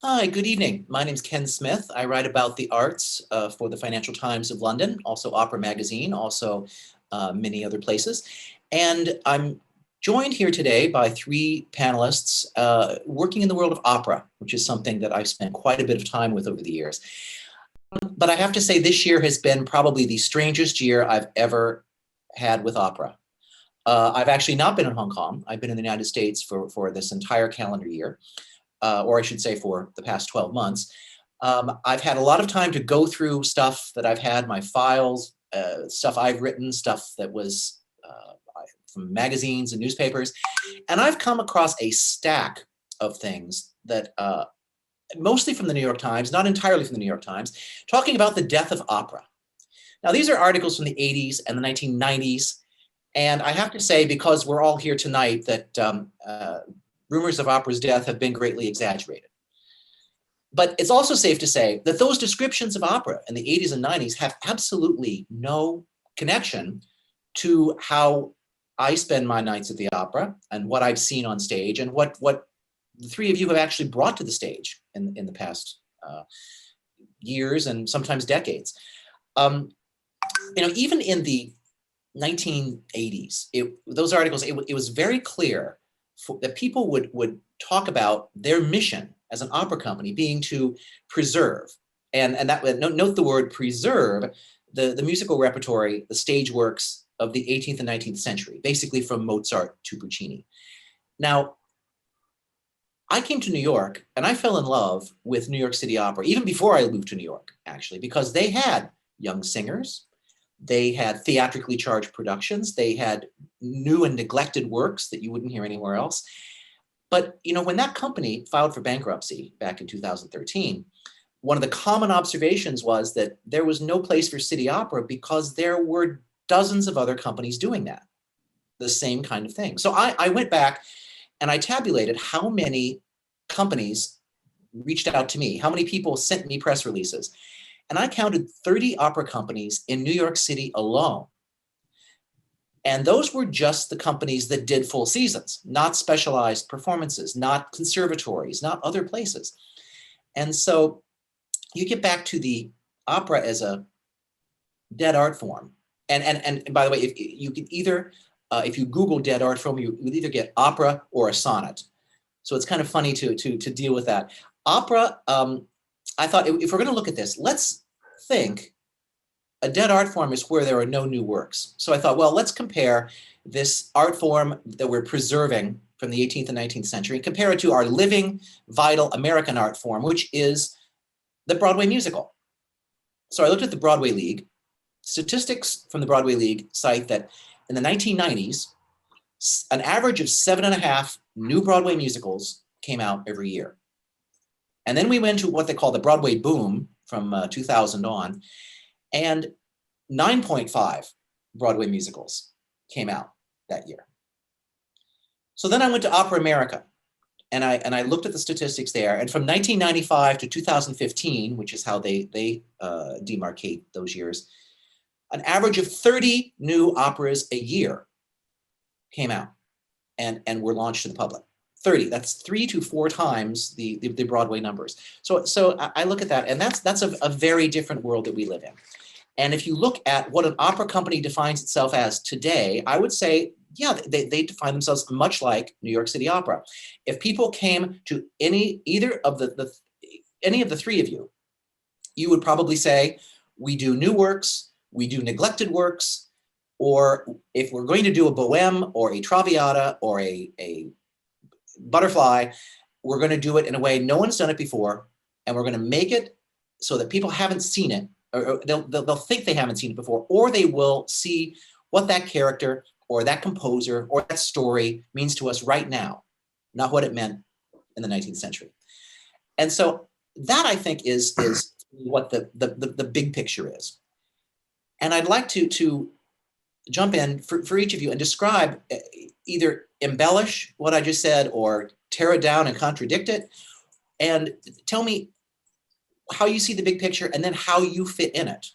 Hi, good evening. My name is Ken Smith. I write about the arts for the Financial Times of London, also Opera Magazine, also many other places. And I'm joined here today by three panelists working in the world of opera, which is something that I've spent quite a bit of time with over the years. But I have to say this year has been probably the strangest year I've ever had with opera. I've actually not been in Hong Kong. I've been in the United States for this entire calendar year. Or I should say for the past 12 months. I've had a lot of time to go through stuff that I've had, my files, stuff I've written, stuff that was from magazines and newspapers. And I've come across a stack of things that mostly from the New York Times, not entirely from the New York Times, talking about the death of opera. Now, these are articles from the 80s and the 1990s. And I have to say, because we're all here tonight, that rumors of opera's death have been greatly exaggerated. But it's also safe to say that those descriptions of opera in the 80s and 90s have absolutely no connection to how I spend my nights at the opera and what I've seen on stage and what the three of you have actually brought to the stage in the past years and sometimes decades. Even in the 1980s, those articles, it was very clear that people would talk about their mission as an opera company being to preserve, and that note the word preserve, the musical repertory, the stage works of the 18th and 19th century, basically from Mozart to Puccini. Now, I came to New York and I fell in love with New York City Opera, even before I moved to New York, actually, because they had young singers, they had theatrically charged productions, they had new and neglected works that you wouldn't hear anywhere else. But when that company filed for bankruptcy back in 2013, one of the common observations was that there was no place for City Opera because there were dozens of other companies doing that, the same kind of thing. So I went back and I tabulated how many companies reached out to me, how many people sent me press releases. And I counted 30 opera companies in New York City alone. And those were just the companies that did full seasons, not specialized performances, not conservatories, not other places. And so you get back to the opera as a dead art form. And by the way, if you can either, if you Google dead art form, you would either get opera or a sonnet. So it's kind of funny to deal with that. Opera, I thought if we're going to look at this, let's think a dead art form is where there are no new works. So I thought, well, let's compare this art form that we're preserving from the 18th and 19th century and compare it to our living, vital American art form, which is the Broadway musical. So I looked at the Broadway League. Statistics from the Broadway League cite that in the 1990s, an average of 7.5 new Broadway musicals came out every year. And then we went to what they call the Broadway boom from 2000 on, and 9.5 Broadway musicals came out that year. So then I went to Opera America, and I looked at the statistics there. And from 1995 to 2015, which is how they demarcate those years, an average of 30 new operas a year came out and were launched to the public. 30, that's 3 to 4 times the Broadway numbers. So I look at that, and that's a very different world that we live in. And if you look at what an opera company defines itself as today, I would say, yeah, they define themselves much like New York City Opera. If people came to any of the three of you, you would probably say, we do new works, we do neglected works, or if we're going to do a Bohème or a Traviata or a Butterfly, we're going to do it in a way no one's done it before, and we're going to make it so that people haven't seen it, or they'll think they haven't seen it before, or they will see what that character or that composer or that story means to us right now, not what it meant in the 19th century. And so that, I think, is what the big picture is. And I'd like to jump in for each of you and describe, either embellish what I just said or tear it down and contradict it, and tell me how you see the big picture and then how you fit in it.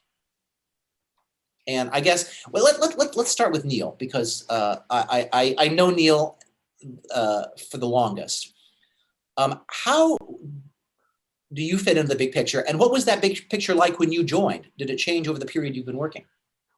And I guess, well, let's start with Neal, because I know Neal for the longest. How do you fit into the big picture, and what was that big picture like when you joined? Did it change over the period you've been working?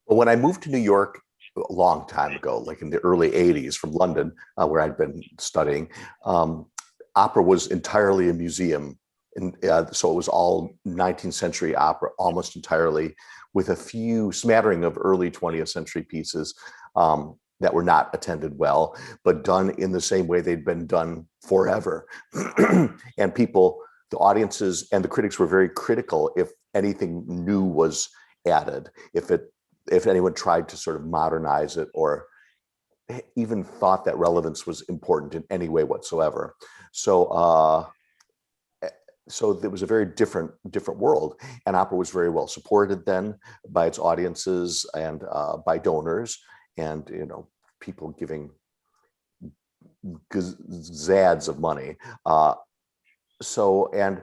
Well, when I moved to New York a long time ago, like in the early 80s from London, where I'd been studying, opera was entirely a museum. And so it was all 19th century opera, almost entirely, with a few smattering of early 20th century pieces that were not attended well, but done in the same way they'd been done forever. And people, the audiences and the critics were very critical if anything new was added, if anyone tried to sort of modernize it or even thought that relevance was important in any way whatsoever. So there was a very different world, and opera was very well supported then by its audiences and by donors, and people giving zads of money. And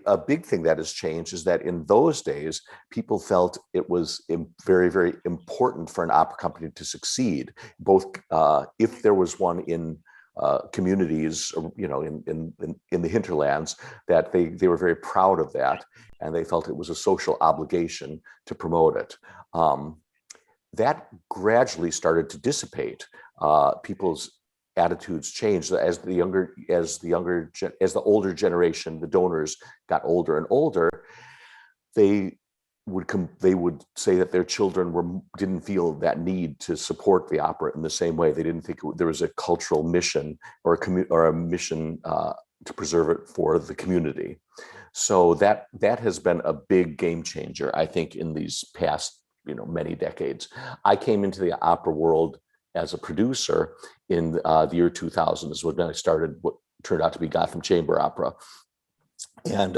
a big thing that has changed is that in those days, people felt it was very, very important for an opera company to succeed, both if there was one in communities, in the hinterlands, that they were very proud of that, and they felt it was a social obligation to promote it. That gradually started to dissipate. People's attitudes changed as the older generation, the donors, got older and older. They would say that their children didn't feel that need to support the opera in the same way. They didn't think there was a cultural mission or a mission to preserve it for the community. So that has been a big game changer, I think, in these past many decades. I came into the opera world as a producer in the year 2000, is when I started what turned out to be Gotham Chamber Opera. And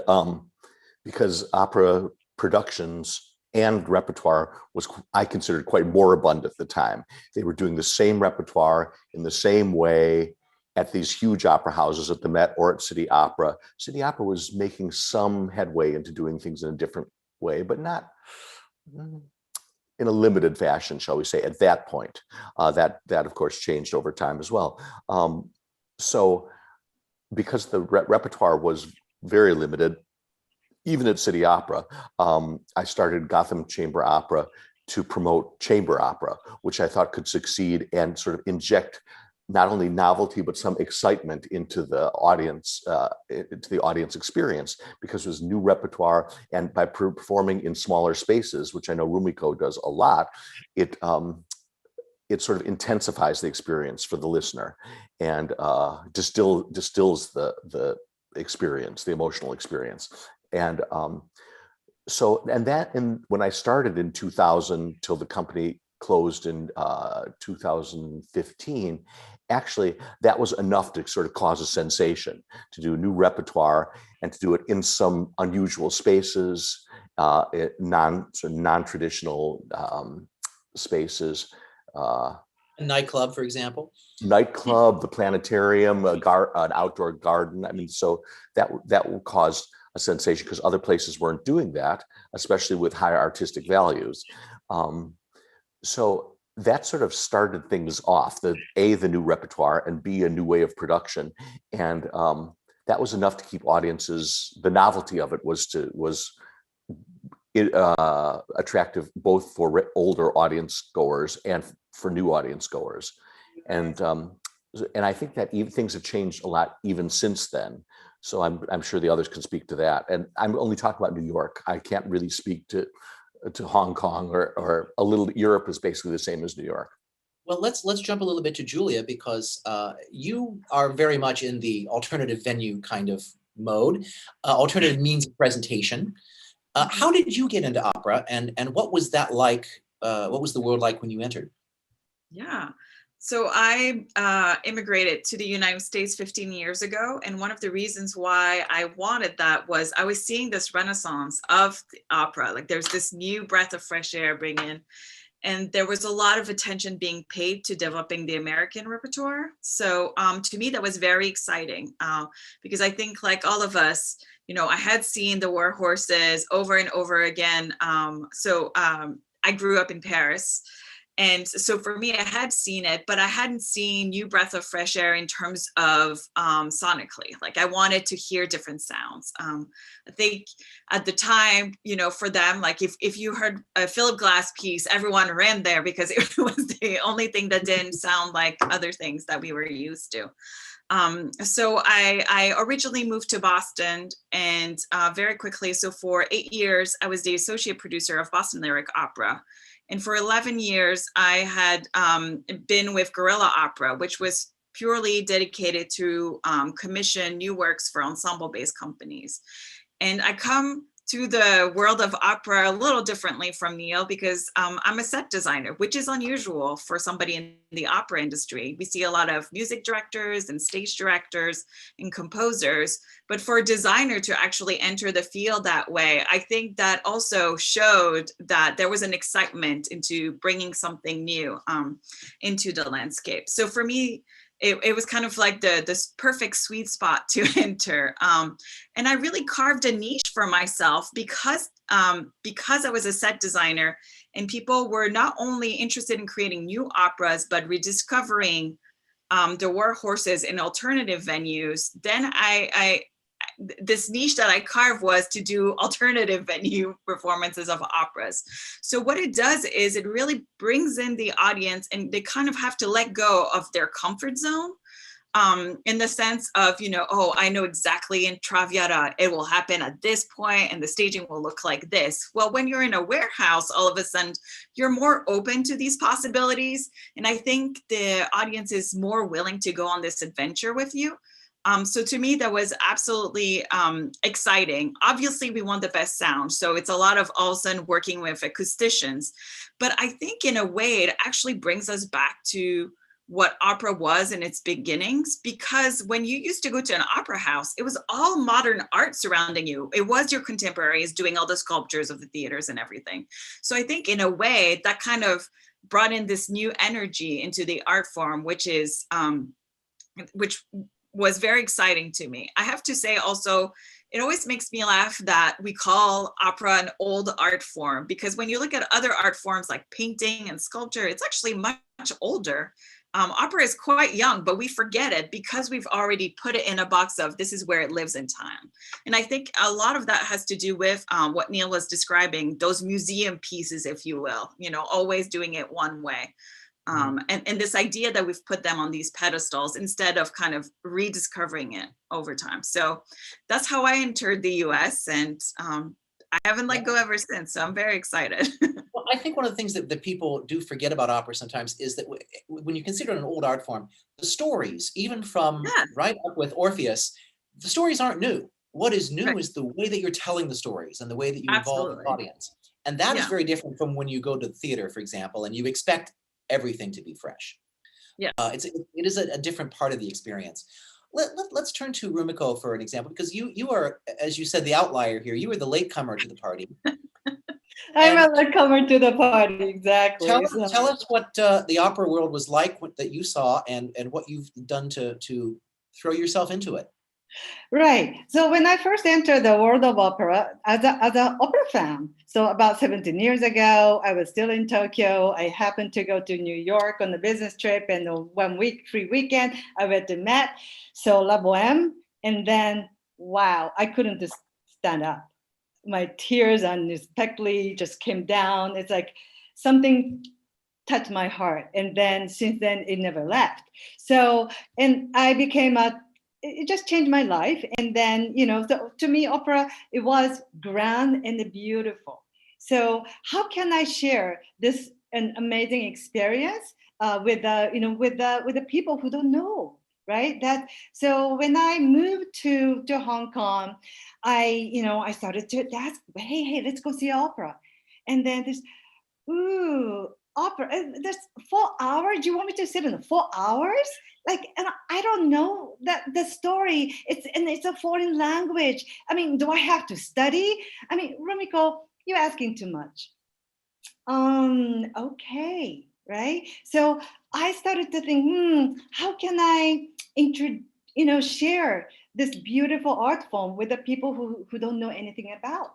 because opera productions and repertoire was, I considered, quite moribund at the time. They were doing the same repertoire in the same way at these huge opera houses, at the Met or at City Opera. City Opera was making some headway into doing things in a different way, but not in a limited fashion, shall we say, at that point. That of course changed over time as well. So because the repertoire was very limited, even at City Opera, I started Gotham Chamber Opera to promote chamber opera, which I thought could succeed and sort of inject not only novelty but some excitement into the audience experience, because it was new repertoire, and by performing in smaller spaces, which I know Rumiko does a lot, it sort of intensifies the experience for the listener and distills the experience, the emotional experience. And when I started in 2000 till the company closed in 2015, actually that was enough to sort of cause a sensation, to do new repertoire and to do it in some unusual spaces, non-traditional spaces. A nightclub, for example. Nightclub, the planetarium, an outdoor garden. I mean, so that will cause a sensation because other places weren't doing that, especially with higher artistic values. So that sort of started things off, the new repertoire, and B, a new way of production. And that was enough to keep audiences, the novelty of it was attractive both for older audience goers and for new audience goers. And I think that even things have changed a lot even since then. So I'm sure the others can speak to that. And I'm only talking about New York. I can't really speak to Hong Kong or a little. Europe is basically the same as New York. Well, let's jump a little bit to Julia, because you are very much in the alternative venue kind of mode, alternative means of presentation. How did you get into opera, and what was that like? What was the world like when you entered? Yeah. So I immigrated to the United States 15 years ago. And one of the reasons why I wanted that was I was seeing this renaissance of the opera. Like there's this new breath of fresh air bringing in. And there was a lot of attention being paid to developing the American repertoire. So to me, that was very exciting because I think, like all of us, I had seen the War Horses over and over again. I grew up in Paris. And so for me, I had seen it, but I hadn't seen new breath of fresh air in terms of sonically. Like I wanted to hear different sounds. I think at the time, for them, like if you heard a Philip Glass piece, everyone ran there because it was the only thing that didn't sound like other things that we were used to. So I originally moved to Boston, and very quickly, so for 8 years, I was the associate producer of Boston Lyric Opera. And for 11 years, I had been with Guerrilla Opera, which was purely dedicated to commission new works for ensemble-based companies. And I come to the world of opera a little differently from Neal because I'm a set designer, which is unusual for somebody in the opera industry. We see a lot of music directors and stage directors and composers, but for a designer to actually enter the field that way, I think that also showed that there was an excitement into bringing something new into the landscape. So for me, it was kind of like this perfect sweet spot to enter. And I really carved a niche for myself because I was a set designer and people were not only interested in creating new operas, but rediscovering the War Horses in alternative venues. Then this niche that I carved was to do alternative venue performances of operas. So what it does is it really brings in the audience, and they kind of have to let go of their comfort zone in the sense of, I know exactly in Traviata, it will happen at this point and the staging will look like this. Well, when you're in a warehouse, all of a sudden you're more open to these possibilities. And I think the audience is more willing to go on this adventure with you. So to me, that was absolutely exciting. Obviously, we want the best sound. So it's a lot of all of a sudden working with acousticians. But I think in a way, it actually brings us back to what opera was in its beginnings, because when you used to go to an opera house, it was all modern art surrounding you. It was your contemporaries doing all the sculptures of the theaters and everything. So I think in a way that kind of brought in this new energy into the art form, which was very exciting to me. I have to say also, it always makes me laugh that we call opera an old art form, because when you look at other art forms like painting and sculpture, it's actually much older. opera is quite young, but we forget it because we've already put it in a box of this is where it lives in time. And I think a lot of that has to do with what Neal was describing, those museum pieces, if you will, always doing it one way. And this idea that we've put them on these pedestals instead of kind of rediscovering it over time. So that's how I entered the US, and I haven't let go ever since. So I'm very excited. Well, I think one of the things that people do forget about opera sometimes is that when you consider it an old art form, the stories, even from Yes. right up with Orpheus, the stories aren't new. What is new Right. is the way that you're telling the stories and the way that you involve the Absolutely. audience. And that is Yeah. very different from when you go to the theater, for example, and you expect everything to be fresh. Yeah. It is a different part of the experience. Let's turn to Rumiko for an example, because you are, as you said, the outlier here. You were the latecomer to the party. I'm And a latecomer to the party, exactly. tell us what the opera world was like that you saw, and what you've done to throw yourself into it. Right. So when I first entered the world of opera as an opera fan, so about 17 years ago, I was still in Tokyo. I happened to go to New York on a business trip, and 1 week, free weekend, I went to Met, so La Boheme, and then, wow, I couldn't just stand up. My tears unexpectedly just came down. It's like something touched my heart. And then since then, it never left. So, and I became it just changed my life. And then, so to me, opera, it was grand and beautiful. So how can I share this an amazing experience with with the people who don't know, right? That so when I moved to Hong Kong, I started to ask, hey, let's go see opera, and then this, ooh, opera. There's 4 hours. Do you want me to sit in 4 hours? Like, and I don't know that the story. It's a foreign language. I mean, do I have to study? I mean, Rumiko, you're asking too much. Okay, right. So I started to think, how can I share this beautiful art form with the people who don't know anything about?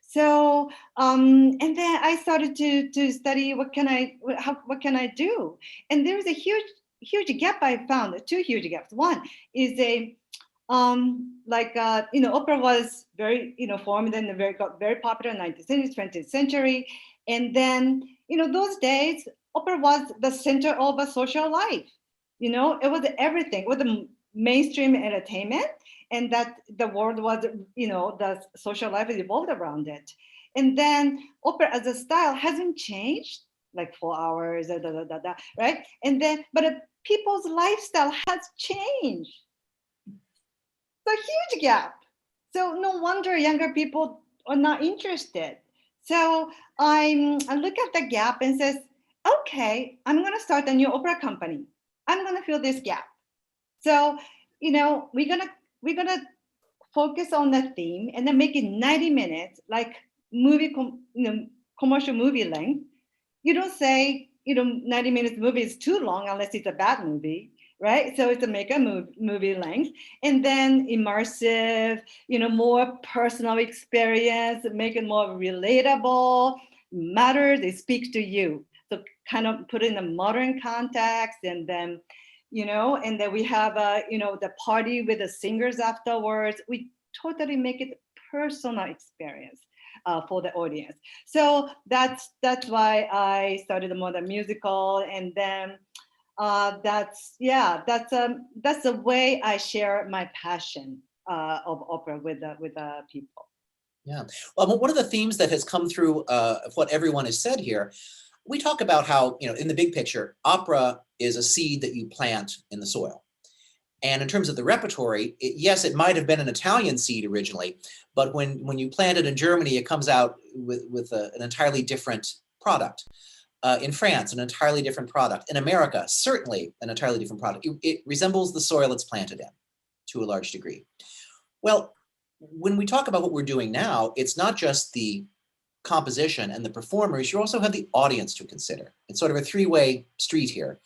So and then I started to study what can I do, and there's a huge gap I found. Two huge gaps. One is opera was very formed and got very popular in 19th century, 20th century, and then those days opera was the center of a social life. It was everything. It was the mainstream entertainment, and that the world was, the social life is evolved around it. And then opera as a style hasn't changed, like 4 hours, right? And then, but people's lifestyle has changed. It's a huge gap. So no wonder younger people are not interested. So I look at the gap and says, okay, I'm gonna start a new opera company. I'm gonna fill this gap. So we're gonna focus on the theme and then make it 90 minutes, like commercial movie length. You don't say 90 minutes movie is too long unless it's a bad movie, right? So it's a make a movie length, and then immersive, more personal experience, make it more relatable, matters, it speaks to you. So kind of put it in a modern context, and then and then we have the party with the singers afterwards. We totally make it personal experience for the audience. So that's why I started the modern musical, and then that's the way I share my passion of opera with the people. Yeah. Well, one of the themes that has come through of what everyone has said here, we talk about how, in the big picture, opera is a seed that you plant in the soil. And in terms of the repertory, yes, it might have been an Italian seed originally, but when you plant it in Germany, it comes out with an entirely different product. In France, an entirely different product. In America, certainly an entirely different product. It resembles the soil it's planted in to a large degree. Well, when we talk about what we're doing now, it's not just the composition and the performers, you also have the audience to consider. It's sort of a three-way street here,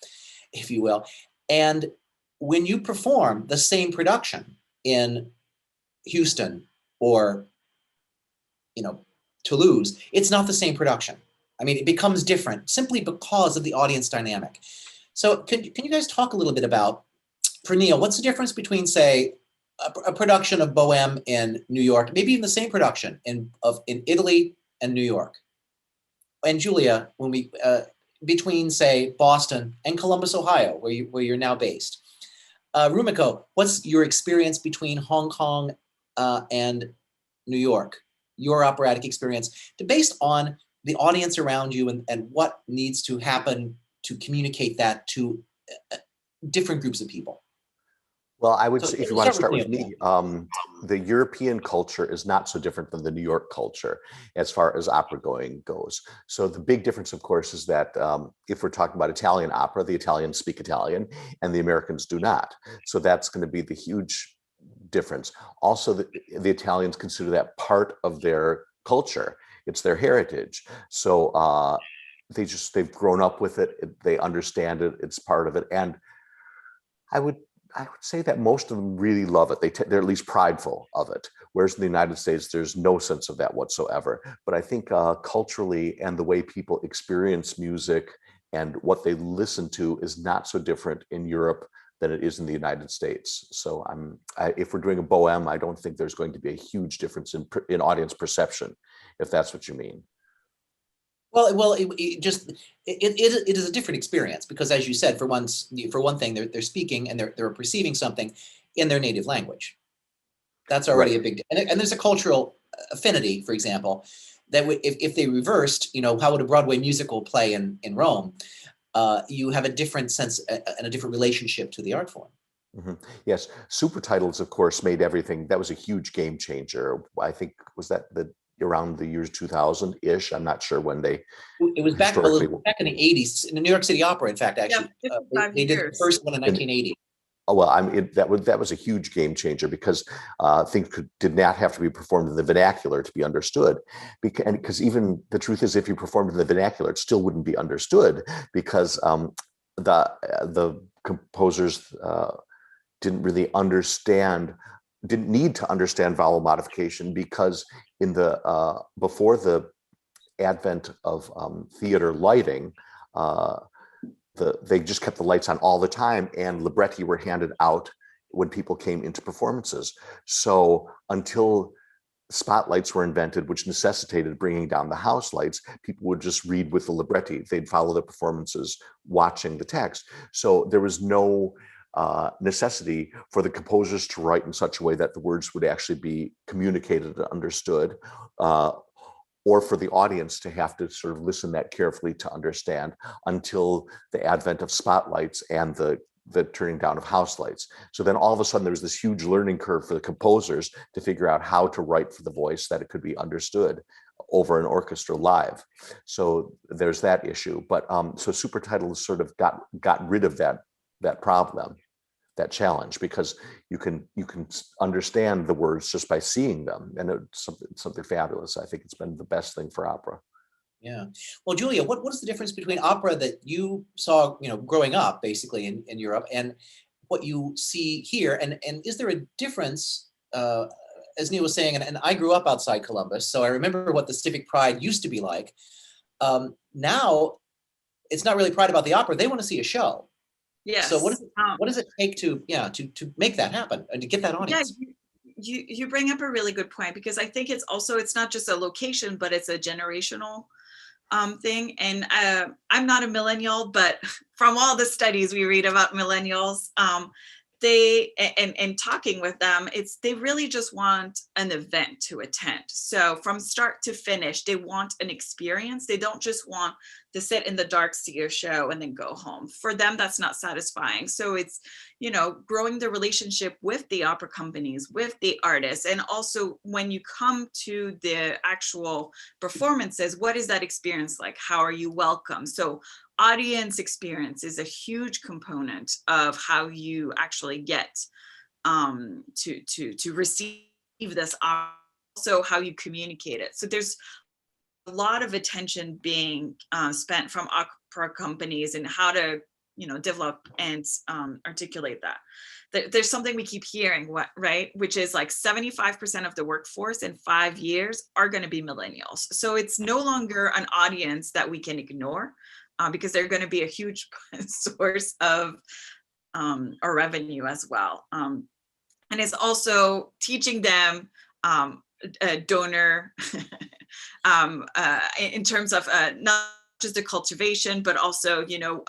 if you will. And when you perform the same production in Houston or, Toulouse, it's not the same production. I mean, it becomes different simply because of the audience dynamic. So can you guys talk a little bit about, for Neal, what's the difference between, say, a production of Bohème in New York, maybe even the same production in Italy and New York? And Julia, when we between, say, Boston and Columbus, Ohio, where you're now based. Rumiko, what's your experience between Hong Kong and New York? Your operatic experience, based on the audience around you and what needs to happen to communicate that to different groups of people. Well, I would So say, if you want to start with Neal. me, the European culture is not so different than the New York culture as far as opera going goes. So the big difference, of course, is that if we're talking about Italian opera, the Italians speak Italian and the Americans do not. So that's going to be the huge difference. Also, the Italians consider that part of their culture. It's their heritage. So they've grown up with it. They understand it. It's part of it. And I would say that most of them really love it. They're at least prideful of it. Whereas in the United States, there's no sense of that whatsoever. But I think culturally and the way people experience music and what they listen to is not so different in Europe than it is in the United States. So if we're doing a Bohème, I don't think there's going to be a huge difference in audience perception, if that's what you mean. Well, it is a different experience because, as you said, for one thing, they're speaking and they're perceiving something in their native language. That's already a big, and there's a cultural affinity, for example, that if they reversed, how would a Broadway musical play in Rome? You have a different sense and a different relationship to the art form. Mm-hmm. Yes, super titles, of course, made everything. That was a huge game changer. I think was that around the years 2000-ish. I'm not sure when they. It was back in the 80s in the New York City Opera. In fact, actually, they did the first one in 1980. Oh, well, that was a huge game changer because things did not have to be performed in the vernacular to be understood. Because even the truth is, if you performed in the vernacular, it still wouldn't be understood because the composers didn't need to understand vowel modification because before the advent of theater lighting, they just kept the lights on all the time, and libretti were handed out when people came into performances. So until spotlights were invented, which necessitated bringing down the house lights, people would just read with the libretti. They'd follow the performances watching the text. So there was no necessity for the composers to write in such a way that the words would actually be communicated and understood, or for the audience to have to sort of listen that carefully to understand until the advent of spotlights and the turning down of house lights. So then all of a sudden there was this huge learning curve for the composers to figure out how to write for the voice that it could be understood over an orchestra live. So there's that issue. But so super titles sort of got rid of that problem, that challenge, because you can understand the words just by seeing them, and it's something fabulous. I think it's been the best thing for opera. Yeah. Well, Julia, what is the difference between opera that you saw, growing up basically in Europe, and what you see here? And is there a difference, as Neal was saying, and I grew up outside Columbus, so I remember what the civic pride used to be like. Now, it's not really pride about the opera. They want to see a show. Yes. So what does it take to make that happen and to get that audience? Yeah, you bring up a really good point, because I think it's not just a location, but it's a generational thing. And I'm not a millennial, but from all the studies we read about millennials, and talking with them, they really just want an event to attend. So from start to finish, they want an experience. They don't just want to sit in the dark, see a show, and then go home. For them, that's not satisfying. So it's, growing the relationship with the opera companies, with the artists, and also when you come to the actual performances, what is that experience like? How are you welcome? So audience experience is a huge component of how you actually get to receive this, also how you communicate it. So there's a lot of attention being spent from opera companies and how to develop and articulate that. There's something we keep hearing, right? Which is like 75% of the workforce in 5 years are going to be millennials. So it's no longer an audience that we can ignore. because they're going to be a huge source of or revenue as well. And it's also teaching them donor in terms of not just the cultivation, but also, you know,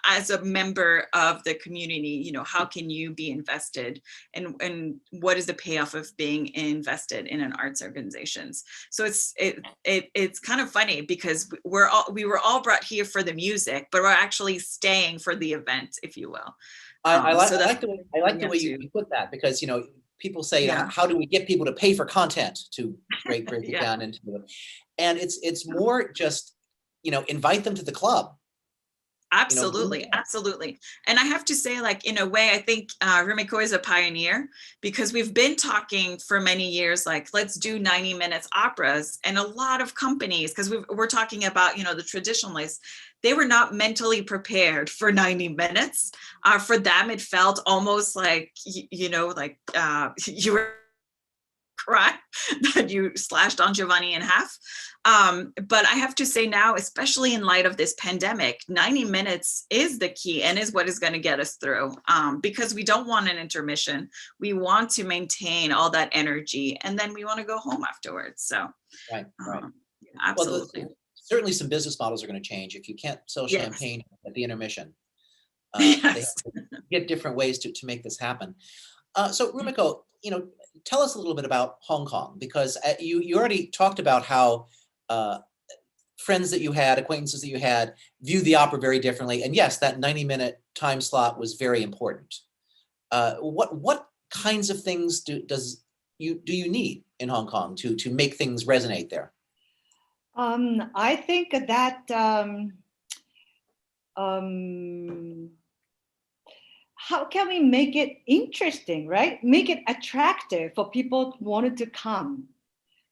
as a member of the community, you know, how can you be invested, and what is the payoff of being invested in an arts organizations? So it's kind of funny because we were all brought here for the music, but we're actually staying for the event, if you will. I like the way to you put that, because, you know, people say, Yeah. how do we get people to pay for content, to break it Yeah. down into it? And it's more just, you know, invite them to the club. Absolutely, absolutely. And I have to say, like, in a way, I think Rumiko is a pioneer, because we've been talking for many years, like, let's do 90 minutes operas. And a lot of companies, because we're talking about, you know, the traditionalists, they were not mentally prepared for 90 minutes. For them, it felt almost like, you know, like you were cry that you slashed Don Giovanni in half. But I have to say now, especially in light of this pandemic, 90 minutes is the key and is what is going to get us through, because we don't want an intermission. We want to maintain all that energy, and then we want to go home afterwards. So, Right. absolutely. Well, certainly some business models are going to change. If you can't sell Yes. champagne at the intermission, Yes. they have to get different ways to make this happen. So Rumiko, you know, tell us a little bit about Hong Kong, because you already talked about how friends that you had, acquaintances that you had, view the opera very differently. And yes, that 90-minute time slot was very important. What kinds of things do you need in Hong Kong to make things resonate there? I think that how can we make it interesting, right? Make it attractive for people who wanted to come.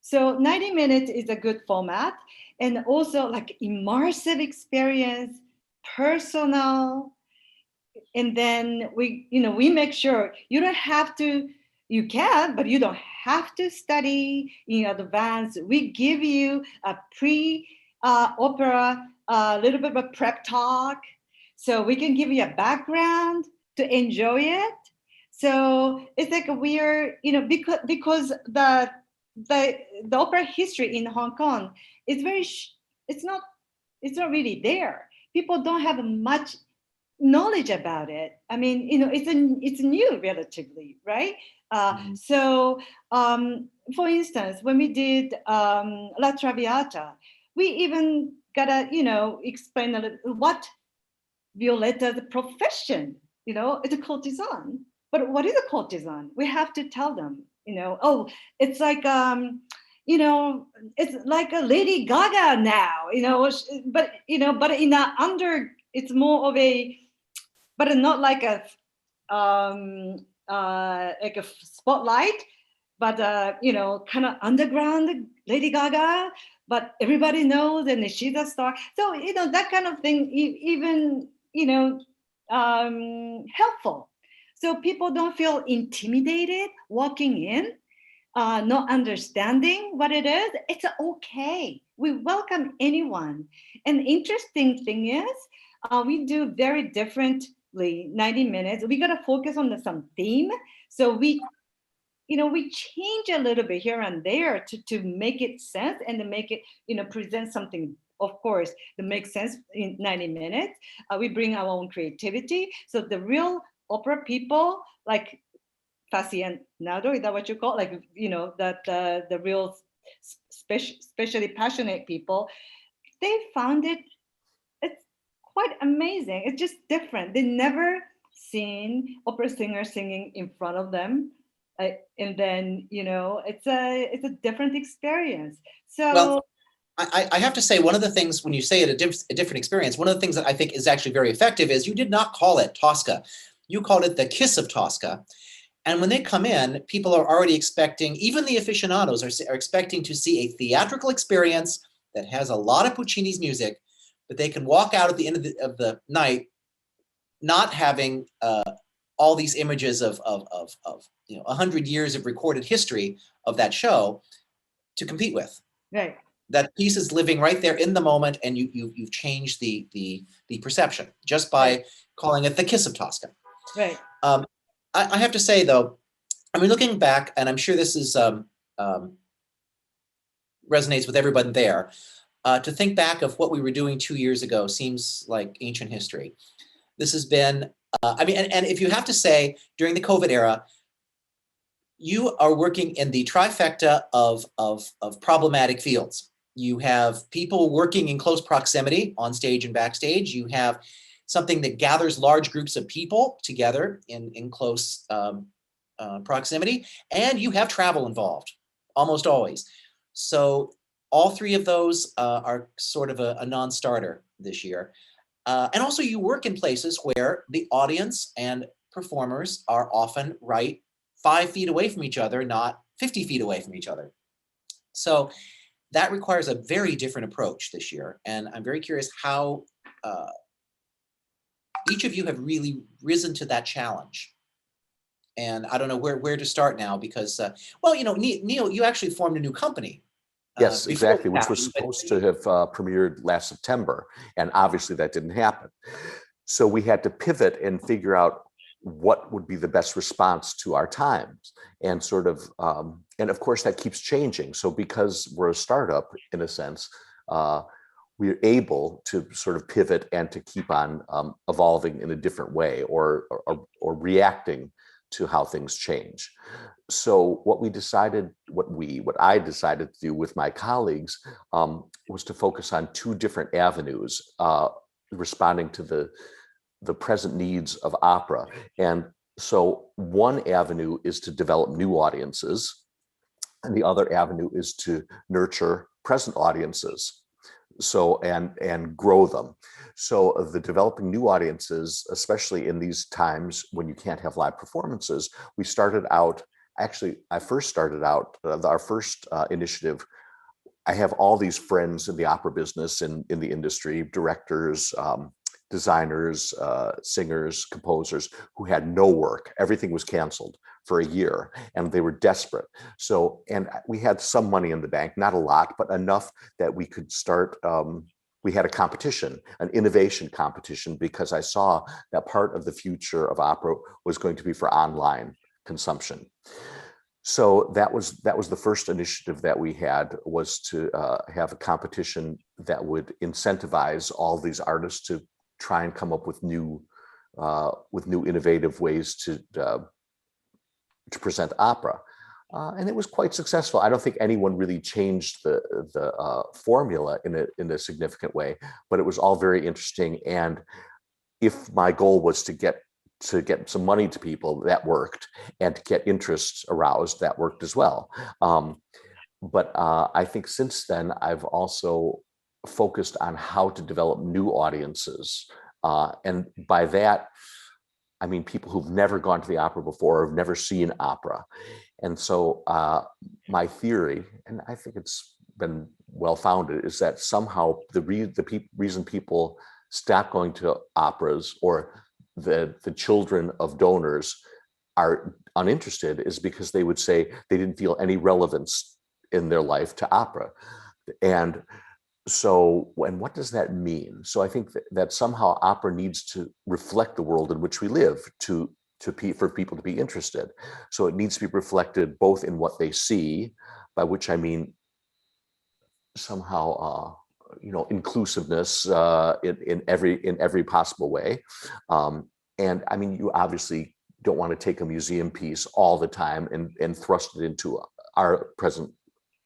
So 90 minutes is a good format, and also like immersive experience, personal. And then we make sure you don't have to, you can, but you don't have to study in advance. We give you a pre-opera, a little bit of a prep talk. So we can give you a background to enjoy it. So it's like we're, because the opera history in Hong Kong is it's not really there. People don't have much knowledge about it. I mean, it's new relatively, right? So, for instance, when we did La Traviata, we even gotta, explain a little what Violetta's profession. It's a courtesan. But what is a courtesan? We have to tell them. It's like it's like a Lady Gaga now. But in a it's more of a, but not like a spotlight, but kind of underground Lady Gaga. But everybody knows, and she's a star. So that kind of thing, even helpful. So people don't feel intimidated walking in, not understanding what it is. It's okay. We welcome anyone. And the interesting thing is, we do very differently 90 minutes. We got to focus on some theme. So we change a little bit here and there to make it sense and to make it, present something, of course, to make sense in 90 minutes. We bring our own creativity. So the real opera people, like aficionado, is that what you call, like, that the real especially passionate people, they found it's quite amazing. It's just different. They never seen opera singers singing in front of them, and then it's a different experience. So. Well, I have to say, one of the things, when you say it, a different experience, one of the things that I think is actually very effective is you did not call it Tosca. You called it the Kiss of Tosca. And when they come in, people are already expecting, even the aficionados are expecting to see a theatrical experience that has a lot of Puccini's music, but they can walk out at the end of the night not having all these images of 100 years of recorded history of that show to compete with. Right. that piece is living right there in the moment, and you've changed the perception just by calling it the Kiss of Tosca. Right. I have to say though, I mean, looking back, and I'm sure this is resonates with everyone there, to think back of what we were doing 2 years ago seems like ancient history. This has been, I mean, and if you have to say, during the COVID era, you are working in the trifecta of problematic fields. You have people working in close proximity on stage and backstage. You have something that gathers large groups of people together in close proximity, and you have travel involved, almost always. So all three of those are sort of a non-starter this year. And also you work in places where the audience and performers are often right 5 feet away from each other, not 50 feet away from each other. So that requires a very different approach this year. And I'm very curious how each of you have really risen to that challenge. And I don't know where to start now because, well, you know, Neal, you actually formed a new company. Yes, exactly, which was supposed to have premiered last September. And obviously that didn't happen. So we had to pivot and figure out what would be the best response to our times, and sort of, and of course that keeps changing. So because we're a startup in a sense, we're able to sort of pivot and to keep on evolving in a different way, or reacting to how things change. So what I decided to do with my colleagues was to focus on 2 different avenues, responding to the present needs of opera. And so one avenue is to develop new audiences, and the other avenue is to nurture present audiences, so and grow them. So the developing new audiences, especially in these times when you can't have live performances, we started out, actually I first started out, our first initiative, I have all these friends in the opera business, in the industry, directors, designers, singers, composers, who had no work. Everything was canceled for a year and they were desperate. So, and we had some money in the bank, not a lot, but enough that we could start, we had a competition, an innovation competition, because I saw that part of the future of opera was going to be for online consumption. So that was the first initiative that we had, was to have a competition that would incentivize all these artists to try and come up with new innovative ways to present opera, and it was quite successful. I don't think anyone really changed the formula in a significant way, but it was all very interesting. And if my goal was to get some money to people, that worked, and to get interest aroused, that worked as well. But I think since then, I've also focused on how to develop new audiences. And by that, I mean people who've never gone to the opera before, or have never seen opera. And so my theory, and I think it's been well-founded, is that somehow the reason people stop going to operas, or the children of donors are uninterested, is because they would say they didn't feel any relevance in their life to opera. And so, and what does that mean? So I think that somehow opera needs to reflect the world in which we live for people to be interested. So it needs to be reflected both in what they see, by which I mean somehow inclusiveness in every possible way. And I mean, you obviously don't want to take a museum piece all the time and thrust it into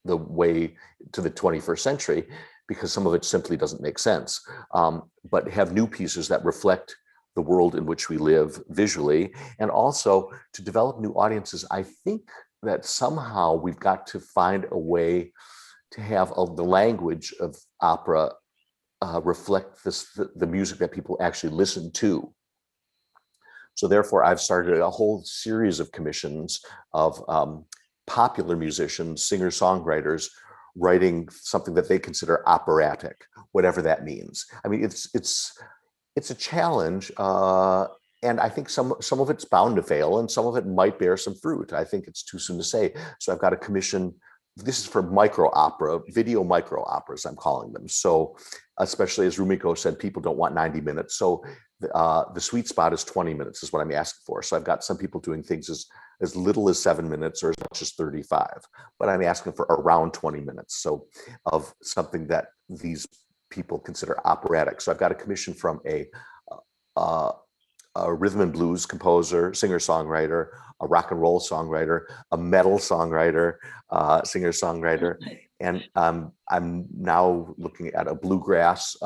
the way to the 21st century, because some of it simply doesn't make sense. But have new pieces that reflect the world in which we live visually, and also to develop new audiences. I think that somehow we've got to find a way to have the language of opera reflect the music that people actually listen to. So therefore, I've started a whole series of commissions of popular musicians, singer-songwriters, writing something that they consider operatic, whatever that means. I mean, it's a challenge, and I think some of it's bound to fail, and some of it might bear some fruit. I think it's too soon to say. So I've got a commission this is for micro opera, video micro operas, I'm calling them. So especially as Rumiko said, people don't want 90 minutes. So the sweet spot is 20 minutes is what I'm asking for. So I've got some people doing things as little as 7 minutes or as much as 35, but I'm asking for around 20 minutes. So of something that these people consider operatic. So I've got a commission from a rhythm and blues composer, singer-songwriter, a rock and roll songwriter, a metal songwriter, singer-songwriter, and I'm now looking at a bluegrass.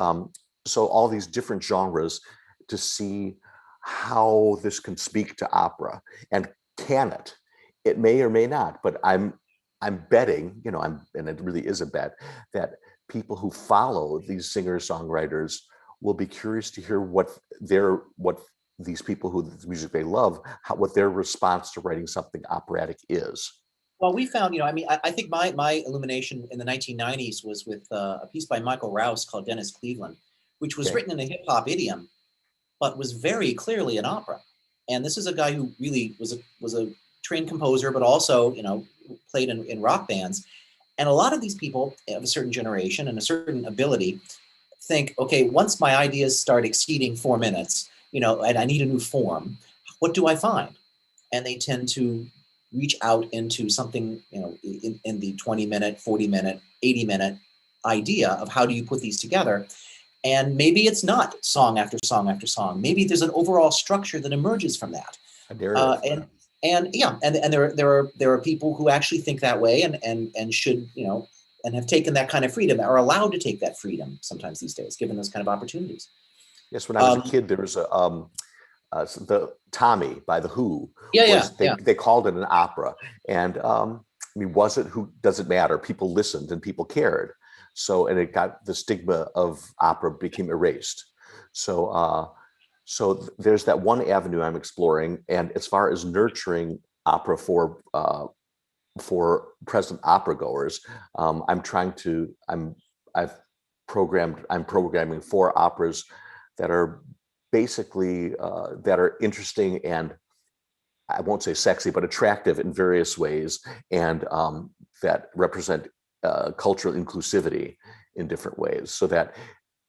So all these different genres to see how this can speak to opera, and can it? It may or may not, but I'm betting, and it really is a bet, that people who follow these singer-songwriters will be curious to hear what these people who the music they love, what their response to writing something operatic is. Well, we found, I think my illumination in the 1990s was with a piece by Michael Rouse called Dennis Cleveland, which was written in a hip hop idiom, but was very clearly an opera. And this is a guy who really was a trained composer, but also, played in rock bands. And a lot of these people of a certain generation and a certain ability think, okay, once my ideas start exceeding 4 minutes, and I need a new form, what do I find? And they tend to reach out into something, in the 20-minute, 40-minute, 80-minute idea of how do you put these together. And maybe it's not song after song after song. Maybe there's an overall structure that emerges from that. And there are people who actually think that way and should, and have taken that kind of freedom, are allowed to take that freedom sometimes these days, given those kind of opportunities. Yes, when I was a kid, there was the Tommy by the Who. They called it an opera, and was it? Who doesn't matter? People listened and people cared. So, and it got the stigma of opera became erased. So, so there's that one avenue I'm exploring, and as far as nurturing opera for present opera goers, I'm programming 4 operas that are basically that are interesting and, I won't say sexy, but attractive in various ways, and that represent cultural inclusivity in different ways, so that,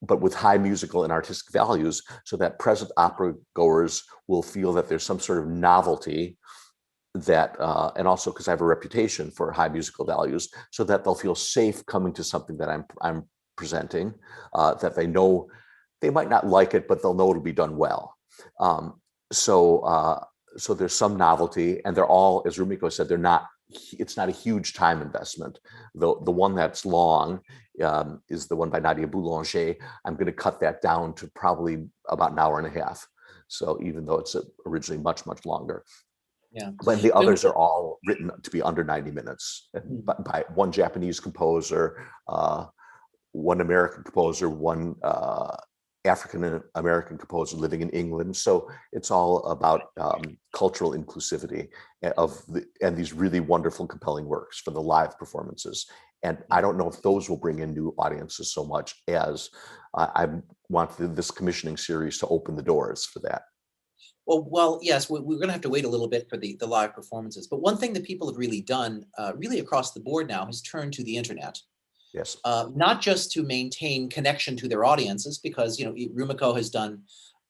but with high musical and artistic values, so that present opera goers will feel that there's some sort of novelty that, and also because I have a reputation for high musical values, so that they'll feel safe coming to something that I'm presenting, that they know they might not like it, but they'll know it'll be done well. So there's some novelty, and they're all, as Rumiko said, it's not a huge time investment. The one that's long is the one by Nadia Boulanger. I'm going to cut that down to probably about an hour and a half. So even though it's originally much, much longer. Yeah. But the others are all written to be under 90 minutes by one Japanese composer, one American composer, one African-American composer living in England. So it's all about cultural inclusivity and these really wonderful, compelling works for the live performances. And I don't know if those will bring in new audiences so much as I want this commissioning series to open the doors for that. Well, yes, we're going to have to wait a little bit for the live performances. But one thing that people have really done, really across the board now, is turn to the internet. Yes. Not just to maintain connection to their audiences, because Rumiko has done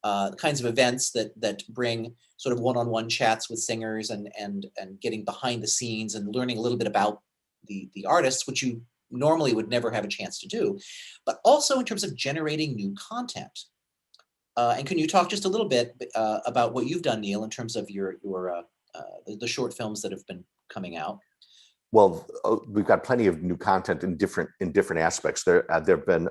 kinds of events that bring sort of one-on-one chats with singers and getting behind the scenes and learning a little bit about the artists, which you normally would never have a chance to do, but also in terms of generating new content. And can you talk just a little bit about what you've done, Neal, in terms of the short films that have been coming out? Well, we've got plenty of new content in different aspects. There have been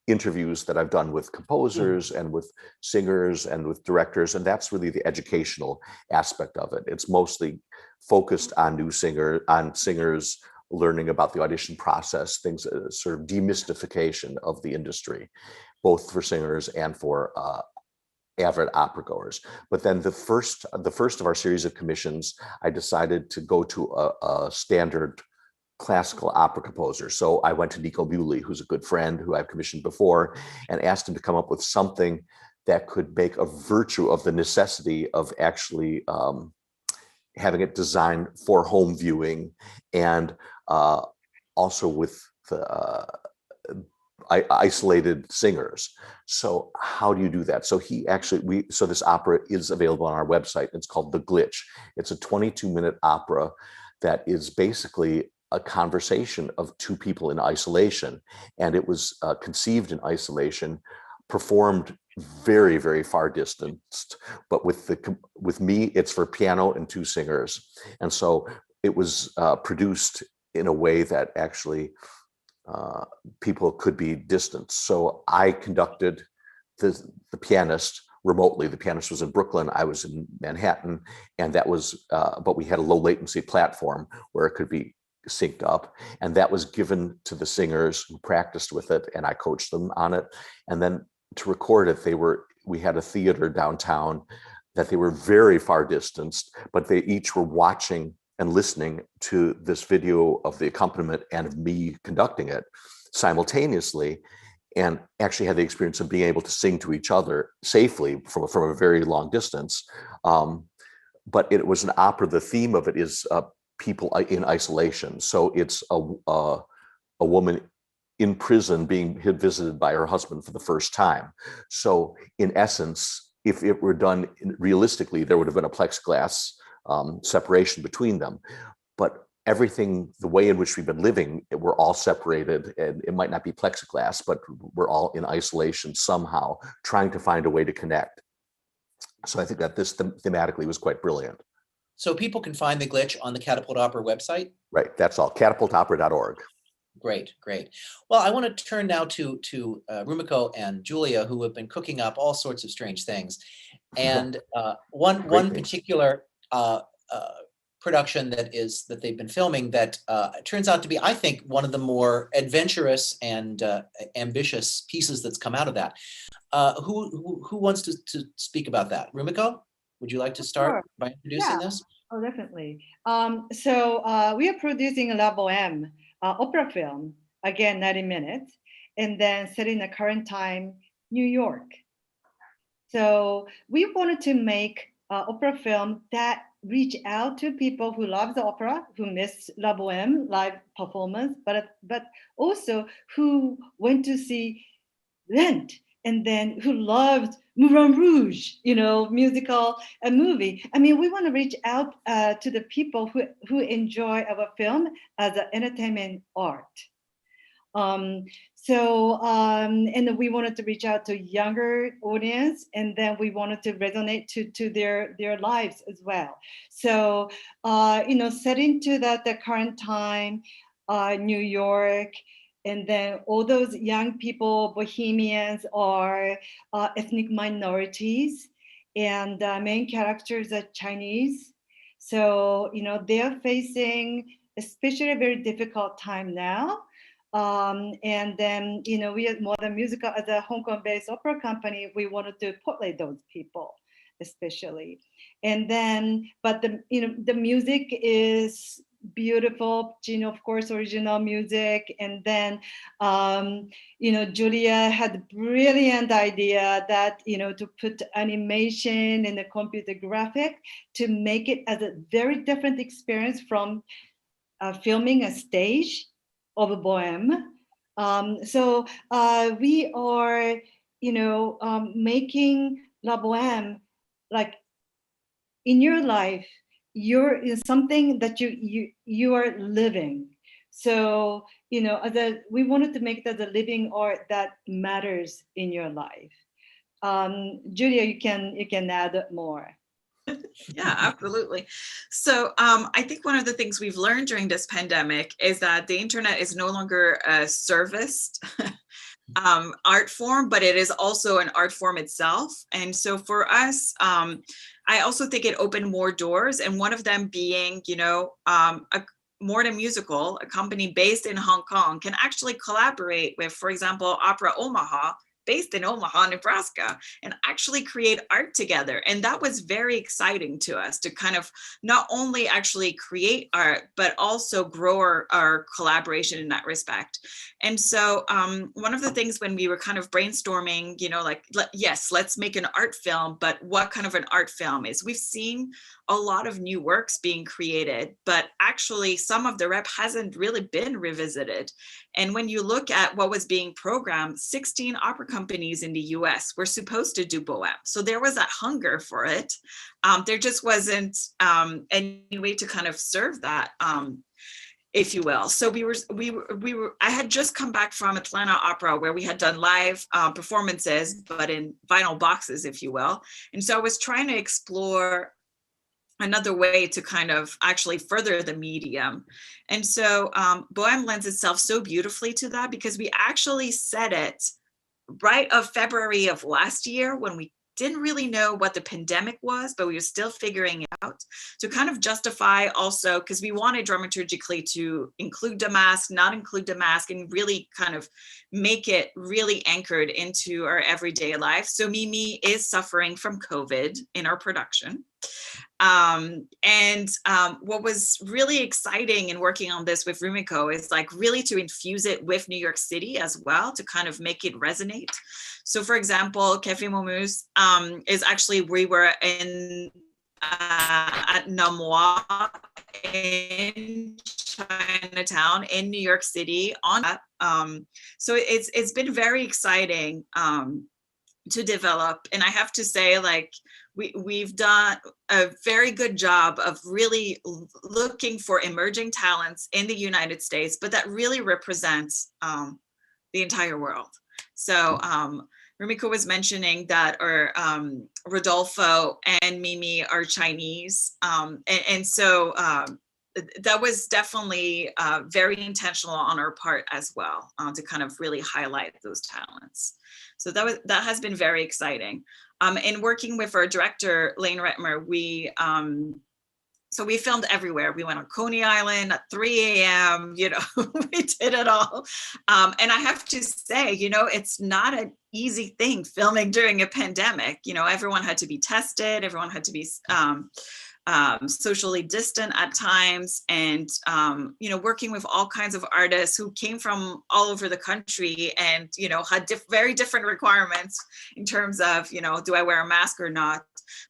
interviews that I've done with composers and with singers and with directors, and that's really the educational aspect of it. It's mostly focused on singers learning about the audition process, things, sort of demystification of the industry, both for singers and for avid opera goers. But then the first of our series of commissions, I decided to go to a standard classical opera composer. So I went to Nico Bewley, who's a good friend who I've commissioned before, and asked him to come up with something that could make a virtue of the necessity of actually having it designed for home viewing and also with the isolated singers. So how do you do that? So so this opera is available on our website. It's called The Glitch. It's a 22-minute opera that is basically a conversation of two people in isolation. And it was conceived in isolation, performed very, very far distanced, but with me, it's for piano and two singers. And so it was produced in a way that actually people could be distanced. So I conducted the pianist remotely. The pianist was in Brooklyn, I was in Manhattan, and that was, but we had a low latency platform where it could be synced up, and that was given to the singers who practiced with it, and I coached them on it. And then to record it, we had a theater downtown that they were very far distanced, but they each were watching and listening to this video of the accompaniment and of me conducting it simultaneously, and actually had the experience of being able to sing to each other safely from a very long distance. But it was an opera. The theme of it is people in isolation. So it's a woman in prison being visited by her husband for the first time. So in essence, if it were done realistically, there would have been a plexiglass separation between them. But everything, the way in which we've been living, we're all separated, and it might not be plexiglass, but we're all in isolation somehow, trying to find a way to connect. So I think that this thematically was quite brilliant. So people can find The Glitch on the Catapult Opera website? Right, that's all, catapultopera.org. Great, great. Well, I want to turn now to Rumiko and Julia, who have been cooking up all sorts of strange things. And one particular production that they've been filming that turns out to be, I think, one of the more adventurous and ambitious pieces that's come out of that. Who wants to speak about that? Rumiko, would you like to start by introducing this? Oh, definitely. So we are producing a La Bohème opera film, again, 90 minutes, and then set in the current time, New York. So we wanted to make an opera film that reach out to people who love the opera, who miss La Bohème live performance, but also who went to see Rent, and then who loved Moulin Rouge, musical and movie. I mean, we want to reach out to the people who enjoy our film as an entertainment art. And we wanted to reach out to younger audience, and then we wanted to resonate to their lives as well. So, set into the current time, New York, and then all those young people, bohemians, are ethnic minorities, and main characters are Chinese. So, they're facing especially a very difficult time now. And then, we as Modern Musical, as a Hong Kong-based opera company, we wanted to portray those people, especially. And then, but the music is beautiful, of course, original music. And then, Julia had a brilliant idea that, to put animation and the computer graphic to make it as a very different experience from filming a stage of a Bohème. So we are, making La Bohème like in your life. Is something that you are living. So we wanted to make that a living art that matters in your life. Julia, you can add more. Yeah, absolutely. So I think one of the things we've learned during this pandemic is that the internet is no longer a serviced art form, but it is also an art form itself. And so for us, I also think it opened more doors, and one of them being, More Than Musical, a company based in Hong Kong, can actually collaborate with, for example, Opera Omaha, based in Omaha, Nebraska, and actually create art together. And that was very exciting to us, to kind of not only actually create art, but also grow our collaboration in that respect. And so one of the things when we were kind of brainstorming, yes, let's make an art film, but what kind of an art film is? We've seen a lot of new works being created, but actually some of the rep hasn't really been revisited. And when you look at what was being programmed, 16 opera companies in the US were supposed to do Bohème. So there was that hunger for it. There just wasn't any way to kind of serve that, if you will. So I had just come back from Atlanta Opera, where we had done live performances, but in vinyl boxes, if you will. And so I was trying to explore another way to kind of actually further the medium. And so Bohème lends itself so beautifully to that, because we actually set it right of February of last year, when we didn't really know what the pandemic was, but we were still figuring it out, to kind of justify also, because we wanted dramaturgically to include the mask, not include the mask, and really kind of make it really anchored into our everyday life. So Mimi is suffering from COVID in our production. What was really exciting in working on this with Rumiko is like really to infuse it with New York City as well, to kind of make it resonate. So for example, Café Momus is actually, we were in at Namois in Chinatown in New York City on that. So it's been very exciting to develop. And I have to say, like, we've done a very good job of really looking for emerging talents in the United States, but that really represents the entire world. So Rumiko was mentioning that Rodolfo and Mimi are Chinese. So that was definitely very intentional on our part as well, to kind of really highlight those talents. So that has been very exciting. In working with our director, Lane Retmer, we filmed everywhere. We went on Coney Island at 3 a.m., we did it all. And I have to say, it's not an easy thing filming during a pandemic. Everyone had to be tested. Everyone had to be socially distant at times, and working with all kinds of artists who came from all over the country, and had very different requirements in terms of do I wear a mask or not.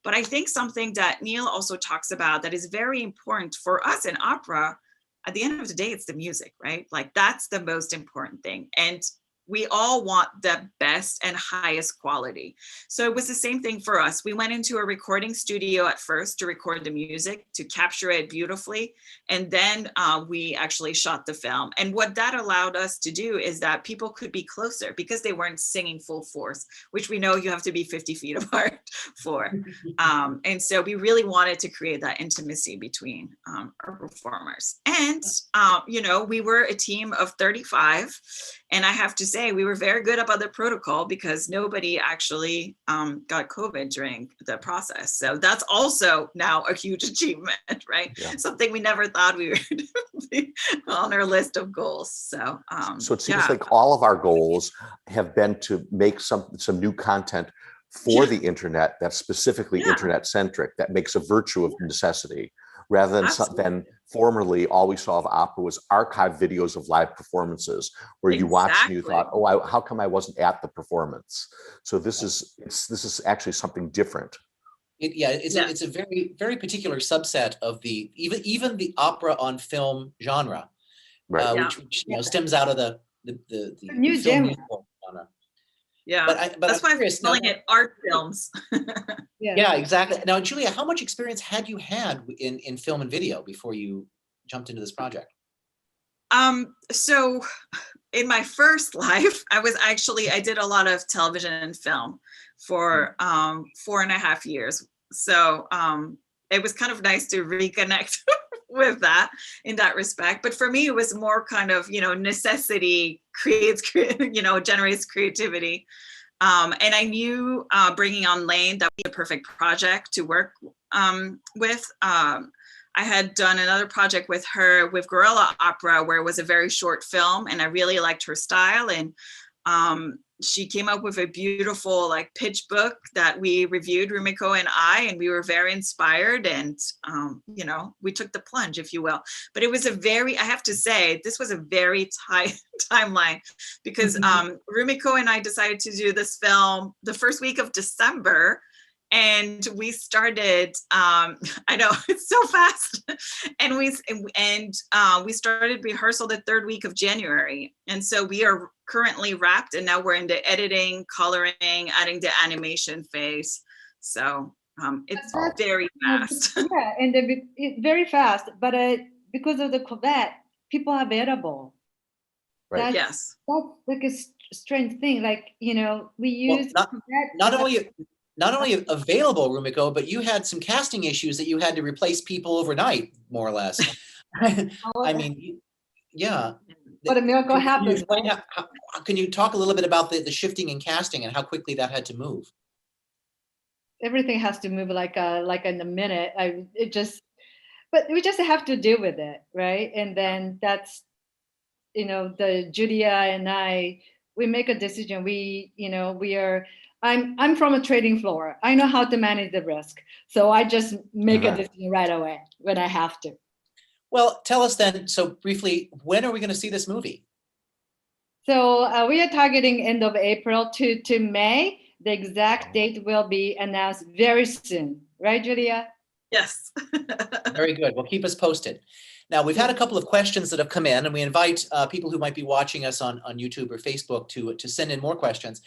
But I think something that Neal also talks about that is very important for us in opera, at the end of the day, it's the music, right? Like, that's the most important thing. And we all want the best and highest quality. So it was the same thing for us. We went into a recording studio at first to record the music, to capture it beautifully. And then we actually shot the film. And what that allowed us to do is that people could be closer, because they weren't singing full force, which we know you have to be 50 feet apart for. And so we really wanted to create that intimacy between our performers. And, we were a team of 35. And I have to say, we were very good about the protocol, because nobody actually got COVID during the process. So that's also now a huge achievement, right? Yeah. Something we never thought we would be on our list of goals. So it seems like all of our goals have been to make some new content for the internet that's specifically internet centric, that makes a virtue of necessity, rather than formerly all we saw of opera was archived videos of live performances where you watched and you thought, oh, how come I wasn't at the performance? So this is actually something different. It's a very, very particular subset of the even the opera on film genre, right? Which stems out of the new film genre. Yeah, but that's why I'm calling it art films. Yeah, exactly. Now, Julia, how much experience had you had in film and video before you jumped into this project? So in my first life, I did a lot of television and film for 4.5 years. So it was kind of nice to reconnect with that in that respect. But for me, it was more kind of, necessity generates creativity. And I knew bringing on Lane, that would be a perfect project to work with. I had done another project with her with Guerrilla Opera, where it was a very short film, and I really liked her style. And she came up with a beautiful pitch book that we reviewed, Rumiko and I, and we were very inspired, and we took the plunge, if you will. But it was I have to say, this was a very tight timeline, because Rumiko and I decided to do this film the first week of December, And we started, I know it's so fast. And we started rehearsal the third week of January. And so we are currently wrapped, and now we're in the editing, coloring, adding the animation phase. So it's very fast. Yeah, and it's very fast, but because of the COVID, people are available. Right. Yes. That's like a strange thing. Like, we use not only available, Rumiko, but you had some casting issues that you had to replace people overnight, more or less. I mean, yeah. But a miracle happens. Can you talk a little bit about the shifting in casting and how quickly that had to move? Everything has to move like in a minute. But we just have to deal with it, right? And then that's, the Julia and I, we make a decision. I'm from a trading floor. I know how to manage the risk. So I just make a decision right away when I have to. Well, tell us then, so briefly, when are we going to see this movie? So we are targeting end of April to May. The exact date will be announced very soon. Right, Julia? Yes. Very good. Well, keep us posted. Now, we've had a couple of questions that have come in, and we invite people who might be watching us on YouTube or Facebook to send in more questions.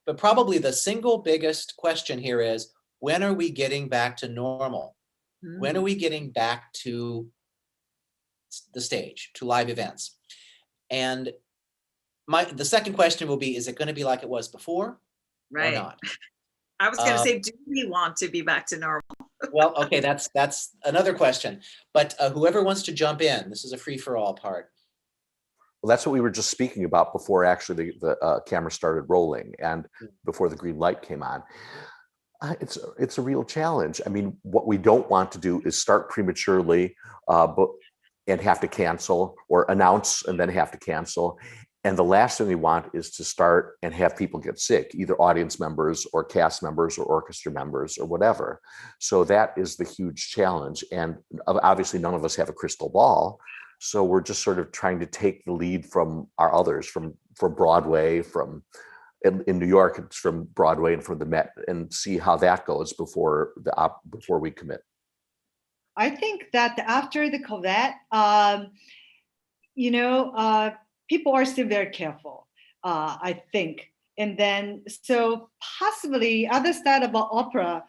But probably the single biggest question here is, when are we getting back to normal? When are we getting back to the stage, to live events? And the second question will be, is it going to be like it was before or not? I was going to say, do we want to be back to normal? Well, okay, that's another question. But whoever wants to jump in, this is a free-for-all part. Well, that's what we were just speaking about before actually the camera started rolling and before the green light came on. It's a real challenge. I mean, what we don't want to do is start prematurely and have to cancel, or announce and then have to cancel. And the last thing we want is to start and have people get sick, either audience members or cast members or orchestra members or whatever. So that is the huge challenge. And obviously none of us have a crystal ball. So we're just sort of trying to take the lead from our others, from Broadway, in New York, it's from Broadway and from the Met, and see how that goes before we commit. I think that after the COVID, people are still very careful, I think. And then, so possibly other style of opera,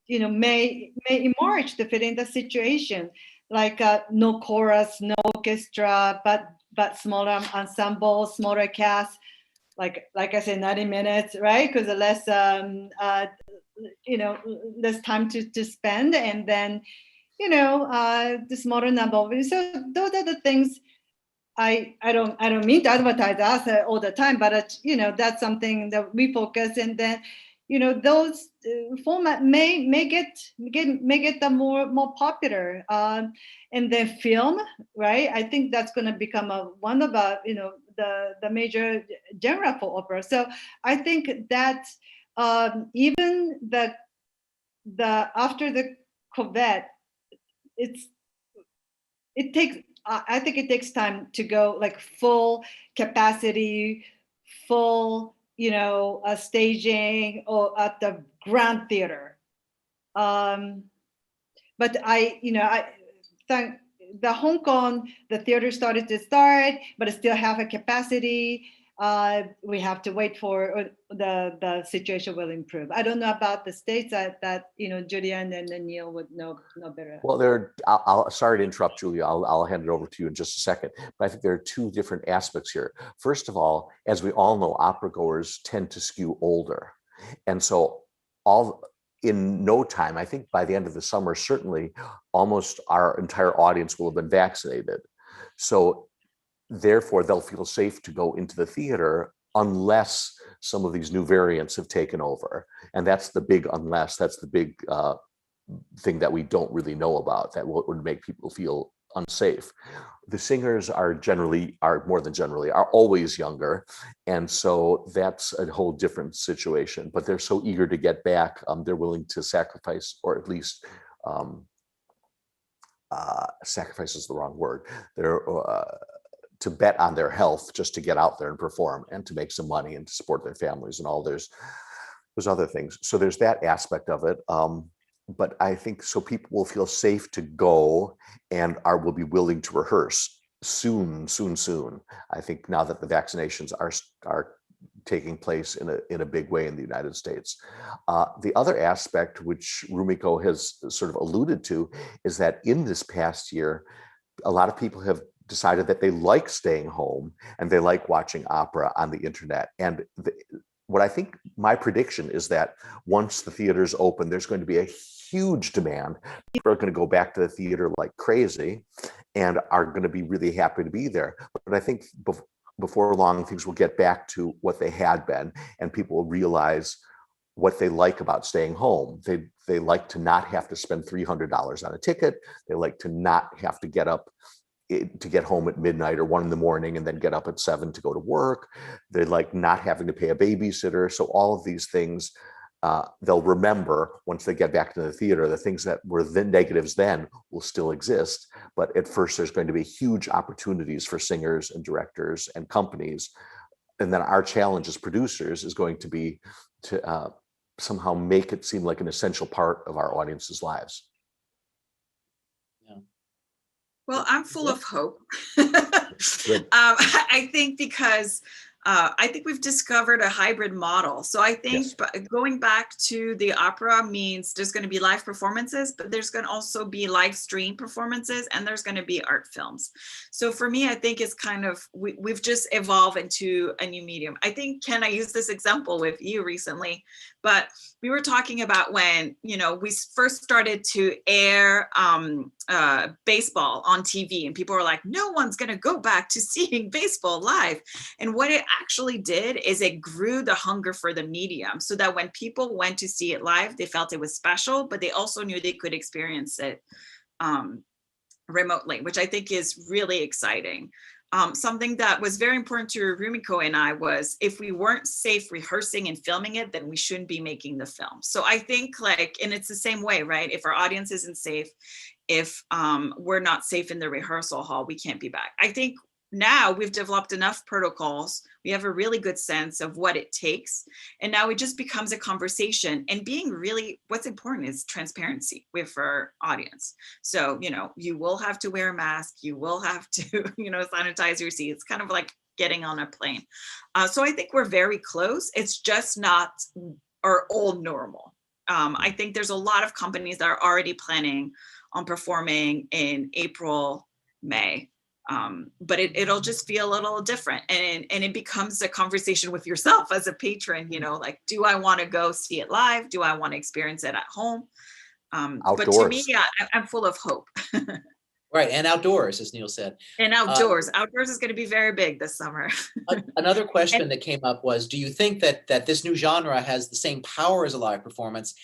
may emerge to fit in the situation, like no chorus, no orchestra, but smaller ensemble, smaller cast, like I said, 90 minutes, right? Because less, less time to spend, and then, the smaller number. So those are the things. I don't mean to advertise us all the time, but that's something that we focus, and then those format may get the more popular, and then film, right? I think that's going to become one of the major genre for opera. So I think that even the after the COVID, I think it takes time to go like full capacity, full, staging or at the Grand Theater. But I think the Hong Kong, the theater started, but it still have a capacity. We have to wait for the situation will improve. I don't know about the States that Julia and Neal would know better. Well, I'll sorry to interrupt, Julia. I'll hand it over to you in just a second. But I think there are two different aspects here. First of all, as we all know, opera goers tend to skew older. And so in no time, I think by the end of the summer, certainly almost our entire audience will have been vaccinated. So therefore, they'll feel safe to go into the theater unless some of these new variants have taken over. And that's the big unless, that's the big thing that we don't really know about, that would make people feel unsafe. The singers are always younger. And so that's a whole different situation, but they're so eager to get back. They're willing to sacrifice, or at least sacrifice is the wrong word. They're to bet on their health just to get out there and perform and to make some money and to support their families and all. there's other things. So there's that aspect of it. But I think so people will feel safe to go and will be willing to rehearse soon. I think now that the vaccinations are taking place in a big way in the United States. The other aspect, which Rumiko has sort of alluded to, is that in this past year, a lot of people have decided that they like staying home and they like watching opera on the internet. And what I think my prediction is that once the theaters open, there's going to be a huge demand. People are going to go back to the theater like crazy and are going to be really happy to be there. But I think before long, things will get back to what they had been, and people will realize what they like about staying home. They like to not have to spend $300 on a ticket. They like to not have to get up to get home at midnight or 1 a.m. and then get up at 7 to go to work. They like not having to pay a babysitter. So all of these things, they'll remember once they get back to the theater. The things that were the negatives then will still exist, but at first there's going to be huge opportunities for singers and directors and companies. And then our challenge as producers is going to be to somehow make it seem like an essential part of our audience's lives. Well, I'm full of hope. I think because I think we've discovered a hybrid model. So I think going back to the opera means there's going to be live performances, but there's going to also be live stream performances, and there's going to be art films. So for me, I think it's kind of, we've just evolved into a new medium. I think, Ken, I used this example with you recently, but we were talking about when, you know, we first started to air baseball on TV, and people were like, no one's going to go back to seeing baseball live. And what it actually did is it grew the hunger for the medium, so that when people went to see it live, they felt it was special, but they also knew they could experience it remotely, which I think is really exciting. Something that was very important to Rumiko and I was, if we weren't safe rehearsing and filming it, then we shouldn't be making the film. So I think, like, and it's the same way, right? If our audience isn't safe, if we're not safe in the rehearsal hall, we can't be back. I think now we've developed enough protocols. We have a really good sense of what it takes. And now it just becomes a conversation, and being really, what's important is transparency with our audience. So, you know, you will have to wear a mask, you will have to, you know, sanitize your seats. It's kind of like getting on a plane. So I think we're very close. It's just not our old normal. I think there's a lot of companies that are already planning on performing in April, May. But it'll just feel a little different, and it becomes a conversation with yourself as a patron, you know, like, do I want to go see it live? Do I want to experience it at home? But to me, I'm full of hope. Right, and outdoors, as Neal said. And outdoors is going to be very big this summer. Another question that came up was, do you think that this new genre has the same power as a live performance?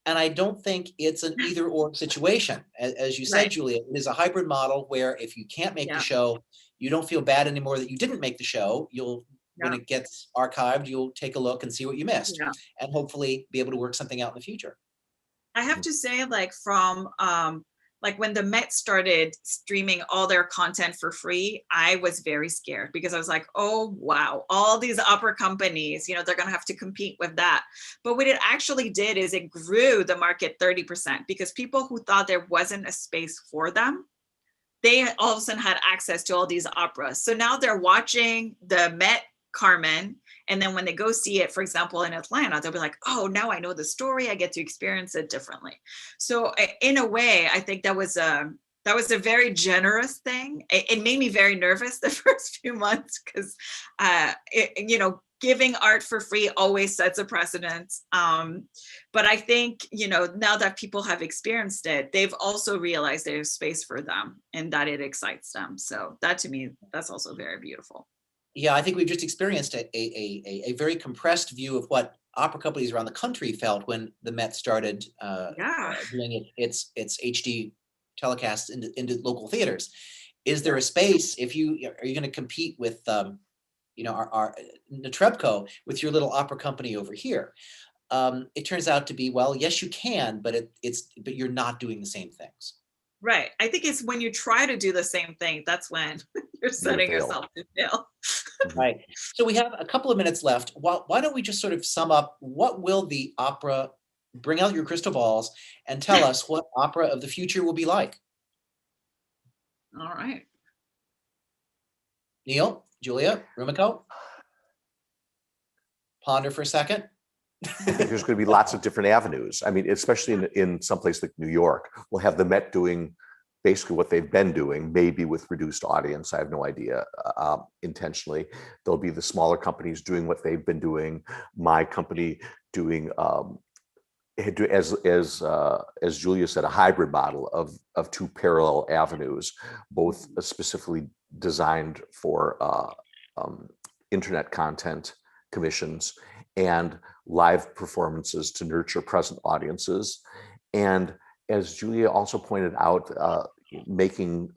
And I don't think it's an either or situation. As you said, Julia, it is a hybrid model where if you can't make the show, you don't feel bad anymore that you didn't make the show. When it gets archived, you'll take a look and see what you missed, and hopefully be able to work something out in the future. I have to say, like, from like when the Met started streaming all their content for free, I was very scared, because I was like, oh, wow, all these opera companies, you know, they're going to have to compete with that. But what it actually did is it grew the market 30%, because people who thought there wasn't a space for them, they all of a sudden had access to all these operas. So now they're watching the Met Carmen, and then when they go see it, for example, in Atlanta, they'll be like, oh, now I know the story, I get to experience it differently. So in a way, I think that was a very generous thing. It made me very nervous the first few months, because you know, giving art for free always sets a precedent. But I think, you know, now that people have experienced it, they've also realized there's space for them and that it excites them. So that, to me, that's also very beautiful. Yeah, I think we've just experienced a very compressed view of what opera companies around the country felt when the Met started doing its HD telecasts into local theaters. Is there a space? Are you going to compete with you know, our Netrebko with your little opera company over here? It turns out to be, well, yes, you can, but but you're not doing the same things. Right. I think it's when you try to do the same thing, that's when you're setting fail. yourself to fail. Right. So we have a couple of minutes left. Why don't we just sort of sum up, what will the opera, bring out your crystal balls and tell us what opera of the future will be like? All right. Neal, Julia, Rumiko? Ponder for a second. I think there's going to be lots of different avenues. I mean, especially in some place like New York, we'll have the Met doing basically what they've been doing, maybe with reduced audience. I have no idea, intentionally. There'll be the smaller companies doing what they've been doing. My company doing, as Julia said, a hybrid model of two parallel avenues, both specifically designed for internet content commissions and live performances to nurture present audiences. And as Julia also pointed out, making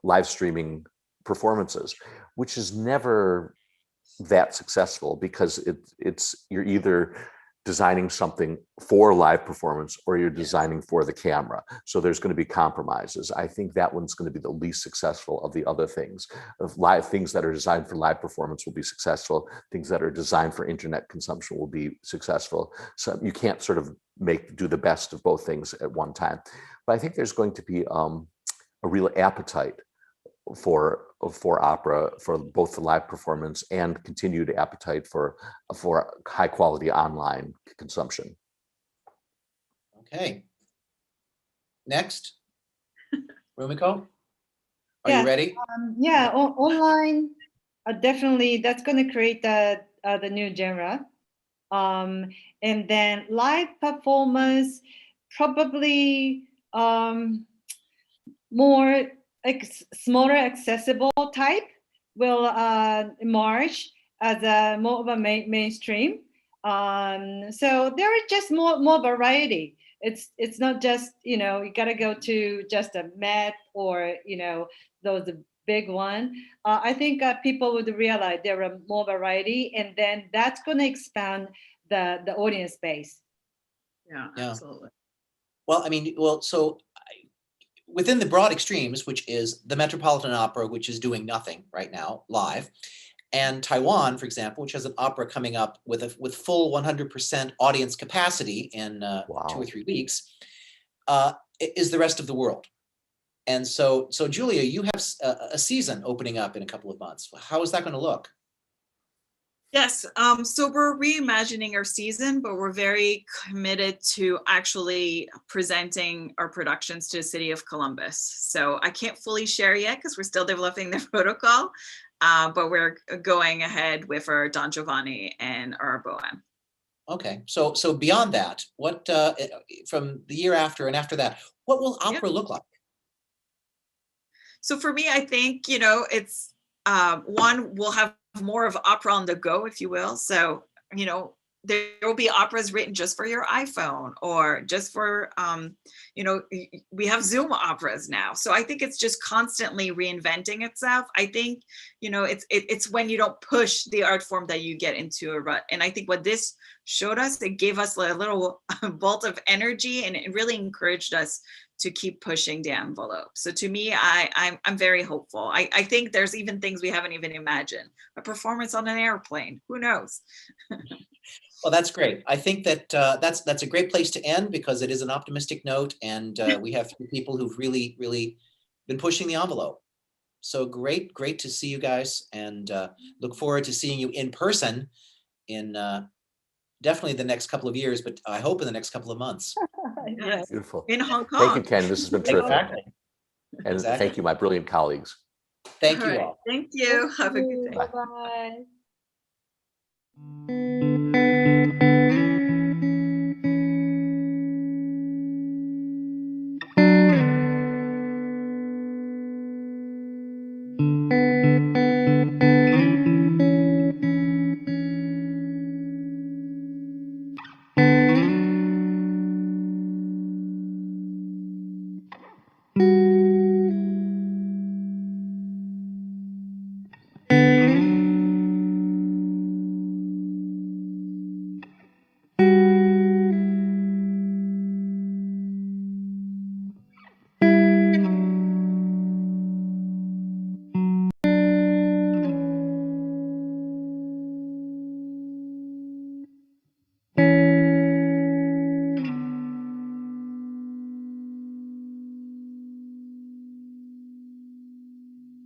live streaming performances, which is never that successful because you're either designing something for live performance or you're designing for the camera. So there's going to be compromises. I think that one's going to be the least successful of the other things. Of live things that are designed for live performance will be successful. Things that are designed for internet consumption will be successful. So you can't sort of do the best of both things at one time. But I think there's going to be a real appetite for opera, for both the live performance and continued appetite for high quality online consumption. Okay. Next, Rumiko, are Yeah. you ready? Yeah, online, definitely that's going to create the new genre. And then live performance, probably more smaller, accessible type will emerge as a more of a mainstream. So there is just more variety. It's not just, you gotta go to just a Met or those big one. I think people would realize there are more variety, and then that's going to expand the audience base. Yeah, Yeah. absolutely. Well, I mean, so within the broad extremes, which is the Metropolitan Opera, which is doing nothing right now live, and Taiwan, for example, which has an opera coming up with full 100% audience capacity in 2 or 3 weeks, is the rest of the world. And so Julia, you have a season opening up in a couple of months. How is that going to look? Yes, so we're reimagining our season, but we're very committed to actually presenting our productions to the city of Columbus. So I can't fully share yet because we're still developing the protocol, but we're going ahead with our Don Giovanni and our Bohème. Okay, so beyond that, what from the year after and after that, what will opera look like? So for me, I think, it's one, we'll have more of opera on the go, if you will. So, there will be operas written just for your iPhone or just for, we have Zoom operas now. So I think it's just constantly reinventing itself. I think, it's when you don't push the art form that you get into a rut. And I think what this showed us, it gave us a little bolt of energy, and it really encouraged us to keep pushing the envelope. So to me, I'm very hopeful. I think there's even things we haven't even imagined. A performance on an airplane, who knows? Well, that's great. I think that that's a great place to end because it is an optimistic note, and we have 3 people who've really been pushing the envelope. So great to see you guys, and look forward to seeing you in person in definitely the next couple of years, but I hope in the next couple of months. Yes. Beautiful. In Hong Kong. Thank you, Ken. This has been terrific. Exactly. And Exactly. thank you, my brilliant colleagues. Thank you right. all. Thank you. Have a good day. Bye. Bye-bye.